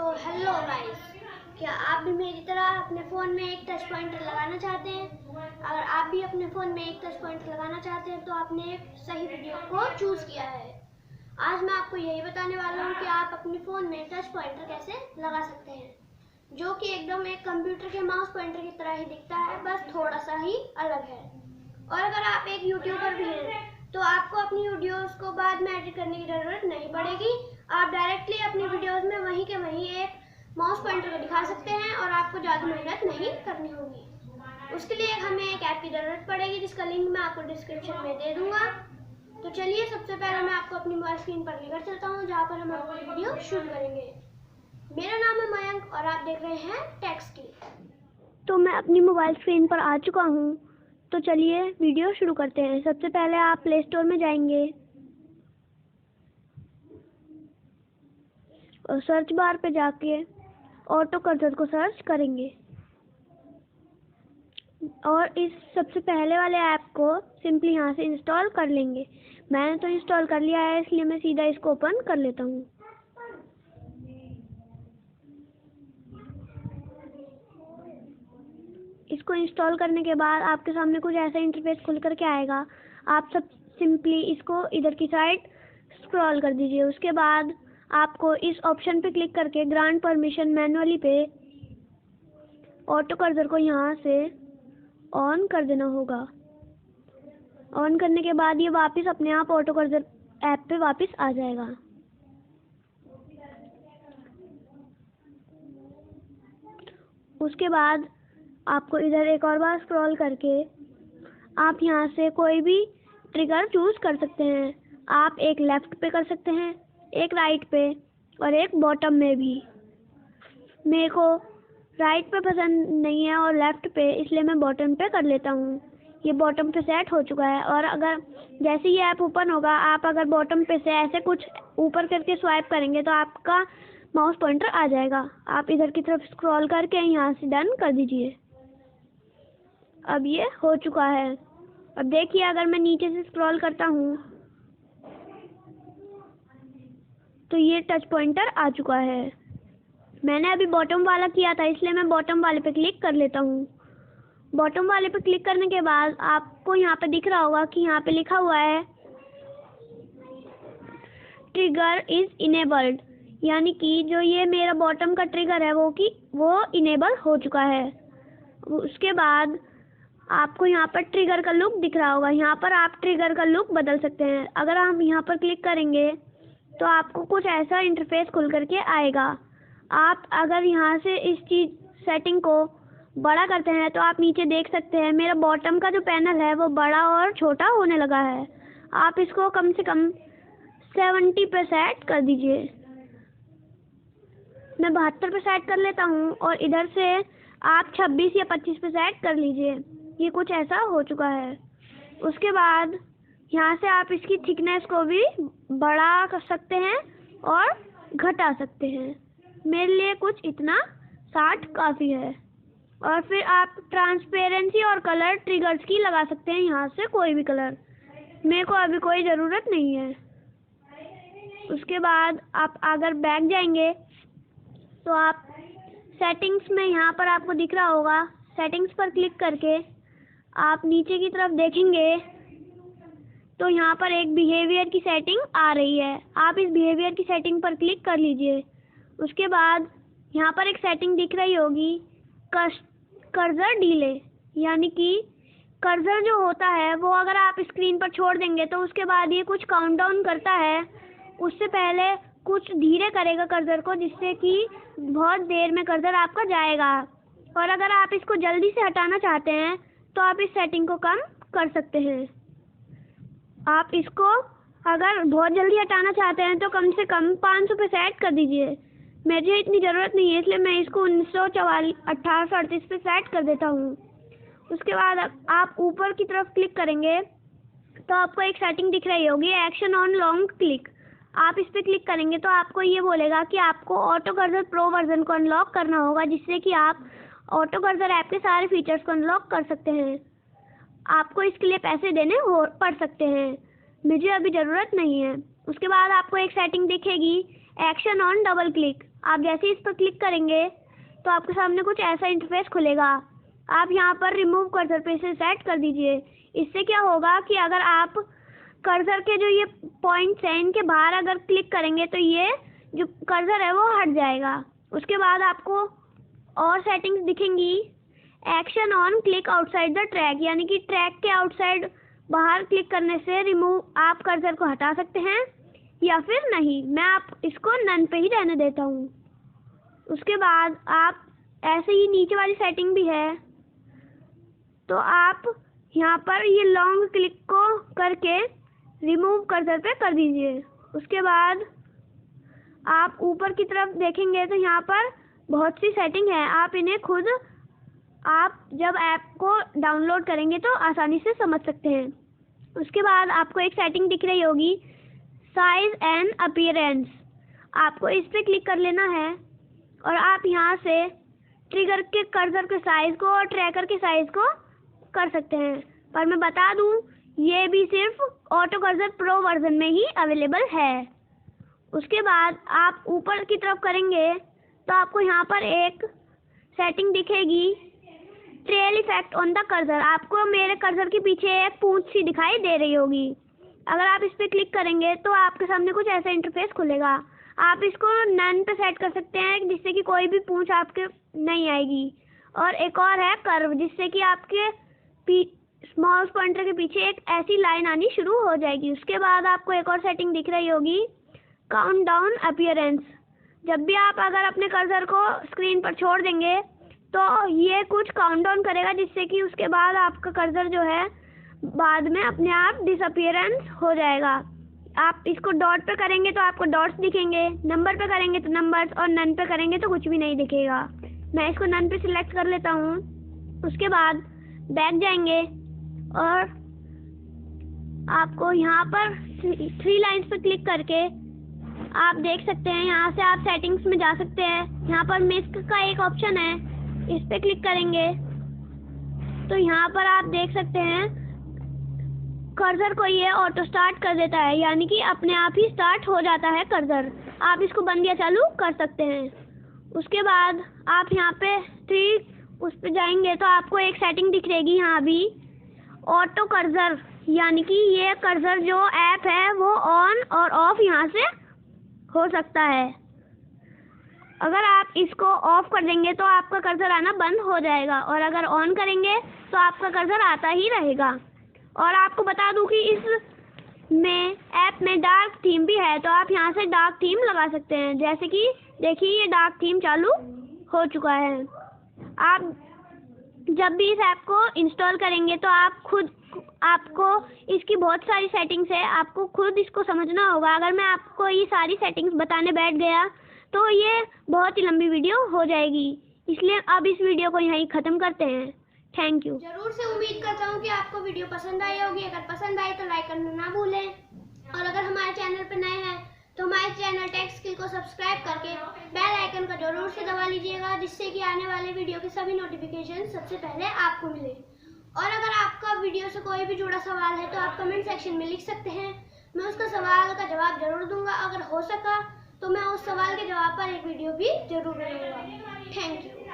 Hello guys, क्या आप भी मेरी तरह अपने फ़ोन में एक टच पॉइंटर लगाना चाहते हैं? अगर आप भी अपने फ़ोन में एक टच पॉइंटर लगाना चाहते हैं तो आपने एक सही वीडियो को चूज़ किया है। आज मैं आपको यही बताने वाला हूँ कि आप अपने फ़ोन में टच पॉइंटर कैसे लगा सकते हैं, जो कि एकदम एक कंप्यूटर के माउस पॉइंटर की तरह ही दिखता है, बस थोड़ा सा ही अलग है। और अगर आप एक यूट्यूबर भी हैं तो आपको अपनी वीडियोस को बाद में एडिट करने की ज़रूरत नहीं पड़ेगी। आप डायरेक्टली अपनी वीडियोस में वहीं के वहीं एक माउस पॉइंटर को दिखा सकते हैं और आपको ज़्यादा मेहनत नहीं करनी होगी। उसके लिए हमें एक ऐप की ज़रूरत पड़ेगी जिसका लिंक मैं आपको डिस्क्रिप्शन में दे दूँगा। तो चलिए, सबसे पहले मैं आपको अपनी मोबाइल स्क्रीन पर लेकर चलता हूँ जहाँ पर हम अपनी वीडियो शुरू करेंगे। मेरा नाम है मयंक और आप देख रहे हैं टेक्सक्लिक। तो मैं अपनी मोबाइल स्क्रीन पर आ चुका हूँ, तो चलिए वीडियो शुरू करते हैं। सबसे पहले आप प्ले स्टोर में जाएंगे और सर्च बार पे जाके ऑटो कर्सर को सर्च करेंगे और इस सबसे पहले वाले ऐप को सिंपली यहाँ से इंस्टॉल कर लेंगे। मैंने तो इंस्टॉल कर लिया है, इसलिए मैं सीधा इसको ओपन कर लेता हूँ। इसको इंस्टॉल करने के बाद आपके सामने कुछ ऐसा इंटरफेस खुल कर के आएगा। आप सब सिंपली इसको इधर की साइड स्क्रॉल कर दीजिए। उसके बाद आपको इस ऑप्शन पे क्लिक करके ग्रांट परमिशन मैनुअली पे ऑटो कर्सर को यहाँ से ऑन कर देना होगा। ऑन करने के बाद ये वापस अपने आप ऑटो कर्सर ऐप पे वापस आ जाएगा। उसके बाद आपको इधर एक और बार स्क्रॉल करके आप यहाँ से कोई भी ट्रिगर चूज़ कर सकते हैं। आप एक लेफ़्ट पे कर सकते हैं, एक राइट पे और एक बॉटम में भी। मेरे को राइट पे पसंद नहीं है और लेफ़्ट पे, इसलिए मैं बॉटम पे कर लेता हूँ। ये बॉटम पे सेट हो चुका है और अगर जैसे ये ऐप ओपन होगा, आप अगर बॉटम पे से ऐसे कुछ ऊपर करके स्वाइप करेंगे तो आपका माउस पॉइंटर आ जाएगा। आप इधर की तरफ स्क्रॉल करके यहाँ से डन कर दीजिए। अब ये हो चुका है। अब देखिए, अगर मैं नीचे से स्क्रॉल करता हूँ तो ये टच पॉइंटर आ चुका है। मैंने अभी बॉटम वाला किया था, इसलिए मैं बॉटम वाले पे क्लिक कर लेता हूँ। बॉटम वाले पे क्लिक करने के बाद आपको यहाँ पे दिख रहा होगा कि यहाँ पे लिखा हुआ है ट्रिगर इज इनेबल्ड, यानी कि जो ये मेरा बॉटम का ट्रिगर है वो इनेबल हो चुका है। उसके बाद आपको यहाँ पर ट्रिगर का लुक दिख रहा होगा। यहाँ पर आप ट्रिगर का लुक बदल सकते हैं। अगर हम यहाँ पर क्लिक करेंगे तो आपको कुछ ऐसा इंटरफेस खुल करके आएगा। आप अगर यहाँ से इस चीज़ सेटिंग को बड़ा करते हैं तो आप नीचे देख सकते हैं मेरा बॉटम का जो पैनल है वो बड़ा और छोटा होने लगा है। आप इसको कम से कम 70 पे सेट कर दीजिए। मैं 72 पे सेट कर लेता हूँ और इधर से आप 26 या 25 पे सेट कर लीजिए। ये कुछ ऐसा हो चुका है। उसके बाद यहाँ से आप इसकी थिकनेस को भी बड़ा कर सकते हैं और घटा सकते हैं। मेरे लिए कुछ इतना 60 काफ़ी है। और फिर आप ट्रांसपेरेंसी और कलर ट्रिगर्स की लगा सकते हैं, यहाँ से कोई भी कलर। मेरे को अभी कोई ज़रूरत नहीं है। उसके बाद आप अगर बैक जाएंगे तो आप सेटिंग्स में, यहाँ पर आपको दिख रहा होगा, सेटिंग्स पर क्लिक करके आप नीचे की तरफ देखेंगे तो यहाँ पर एक बिहेवियर की सेटिंग आ रही है। आप इस बिहेवियर की सेटिंग पर क्लिक कर लीजिए। उसके बाद यहाँ पर एक सेटिंग दिख रही होगी कर्सर डिले, यानी कि कर्सर जो होता है वो अगर आप स्क्रीन पर छोड़ देंगे तो उसके बाद ये कुछ काउंटडाउन करता है। उससे पहले कुछ धीरे करेगा कर्सर को, जिससे कि बहुत देर में कर्सर आपका जाएगा। और अगर आप इसको जल्दी से हटाना चाहते हैं तो आप इस सेटिंग को कम कर सकते हैं। आप इसको अगर बहुत जल्दी हटाना चाहते हैं तो कम से कम 500 पे सेट कर दीजिए। मुझे इतनी ज़रूरत नहीं है, इसलिए मैं इसको 1838 पे सेट कर देता हूँ। उसके बाद आप ऊपर की तरफ क्लिक करेंगे तो आपको एक सेटिंग दिख रही होगी, एक्शन ऑन लॉन्ग क्लिक। आप इस पर क्लिक करेंगे तो आपको ये बोलेगा कि आपको ऑटो कर्सर प्रो वर्जन को अनलॉक करना होगा, जिससे कि आप ऑटो कर्सर ऐप के सारे फीचर्स को अनलॉक कर सकते हैं। आपको इसके लिए पैसे देने पड़ सकते हैं, मुझे अभी ज़रूरत नहीं है। उसके बाद आपको एक सेटिंग दिखेगी, एक्शन ऑन डबल क्लिक। आप जैसे ही इस पर क्लिक करेंगे तो आपके सामने कुछ ऐसा इंटरफेस खुलेगा। आप यहाँ पर रिमूव कर्सर पे इसे सेट कर दीजिए। इससे क्या होगा कि अगर आप कर्सर के जो ये पॉइंट्स हैं इनके बाहर अगर क्लिक करेंगे तो ये जो कर्सर है वो हट जाएगा। उसके बाद आपको और सेटिंग्स दिखेंगी। Action on click outside the track, यानी कि ट्रैक के आउटसाइड बाहर क्लिक करने से रिमूव आप कर्सर को हटा सकते हैं या फिर नहीं। मैं आप इसको नन पे ही रहने देता हूँ। उसके बाद आप ऐसे ही नीचे वाली सेटिंग भी है, तो आप यहाँ पर ये लॉन्ग क्लिक को करके रिमूव कर्सर पे कर दीजिए। उसके बाद आप ऊपर की तरफ देखेंगे तो यहाँ पर बहुत सी सेटिंग है। आप इन्हें खुद आप जब ऐप को डाउनलोड करेंगे तो आसानी से समझ सकते हैं। उसके बाद आपको एक सेटिंग दिख रही होगी, साइज एंड अपीयरेंस। आपको इस पर क्लिक कर लेना है और आप यहाँ से ट्रिगर के कर्सर के साइज को और ट्रैकर के साइज को कर सकते हैं। पर मैं बता दूं, ये भी सिर्फ ऑटो कर्सर प्रो वर्जन में ही अवेलेबल है। उसके बाद आप ऊपर की तरफ करेंगे तो आपको यहाँ पर एक सेटिंग दिखेगी, trail effect on the cursor. आपको मेरे कर्सर के पीछे एक पूंछ सी दिखाई दे रही होगी। अगर आप इस पर क्लिक करेंगे तो आपके सामने कुछ ऐसा इंटरफेस खुलेगा। आप इसको नन पे सेट कर सकते हैं जिससे कि कोई भी पूंछ आपके नहीं आएगी। और एक और है कर्व, जिससे कि आपके माउस पॉइंटर के पीछे एक ऐसी लाइन आनी शुरू हो जाएगी। उसके बाद आपको एक और सेटिंग दिख रही होगी, काउंट डाउन अपीयरेंस। जब भी आप अगर अपने कर्सर को स्क्रीन पर छोड़ देंगे तो ये कुछ काउंट डाउन करेगा, जिससे कि उसके बाद आपका कर्सर जो है बाद में अपने आप डिसअपीयरेंस हो जाएगा। आप इसको डॉट पे करेंगे तो आपको डॉट्स दिखेंगे, नंबर पे करेंगे तो नंबर्स, और नन पे करेंगे तो कुछ भी नहीं दिखेगा। मैं इसको नन पे सिलेक्ट कर लेता हूँ। उसके बाद बैक जाएंगे और आपको यहाँ पर 3 लाइन्स पर क्लिक करके आप देख सकते हैं, यहाँ से आप सेटिंग्स में जा सकते हैं। यहाँ पर मिस्क का एक ऑप्शन है, इस पर क्लिक करेंगे तो यहाँ पर आप देख सकते हैं कर्सर को ये ऑटो स्टार्ट कर देता है, यानी कि अपने आप ही स्टार्ट हो जाता है कर्सर। आप इसको बंद या चालू कर सकते हैं। उसके बाद आप यहाँ पे 3 उस पर जाएंगे तो आपको एक सेटिंग दिख रहेगी यहाँ भी, ऑटो कर्सर, यानी कि ये कर्सर जो ऐप है वो ऑन और ऑफ यहाँ से हो सकता है। अगर आप इसको ऑफ कर देंगे तो आपका कर्सर आना बंद हो जाएगा, और अगर ऑन करेंगे तो आपका कर्सर आता ही रहेगा। और आपको बता दूं कि इस में ऐप में डार्क थीम भी है, तो आप यहाँ से डार्क थीम लगा सकते हैं। जैसे कि देखिए ये डार्क थीम चालू हो चुका है। आप जब भी इस ऐप को इंस्टॉल करेंगे तो आपको इसकी बहुत सारी सेटिंग्स है, आपको खुद इसको समझना होगा। अगर मैं आपको ये सारी सेटिंग्स बताने बैठ गया तो ये बहुत ही लंबी वीडियो हो जाएगी, इसलिए अब इस वीडियो को यहीं ख़त्म करते हैं। Thank you. जरूर से उम्मीद करता हूँ कि आपको वीडियो पसंद आई होगी। अगर पसंद आई तो लाइक करना ना भूलें, और अगर हमारे चैनल पर नए हैं तो हमारे चैनल टेक स्किल को सब्सक्राइब करके बेल आइकन का जरूर से दबा लीजिएगा, जिससे कि आने वाले वीडियो के सभी नोटिफिकेशन सबसे पहले आपको मिले। और अगर आपका वीडियो से कोई भी जुड़ा सवाल है तो आप कमेंट सेक्शन में लिख सकते हैं, मैं उसका सवाल का जवाब जरूर दूंगा। अगर हो सका तो मैं उस सवाल के जवाब पर एक वीडियो भी जरूर बनाऊंगा। Thank you.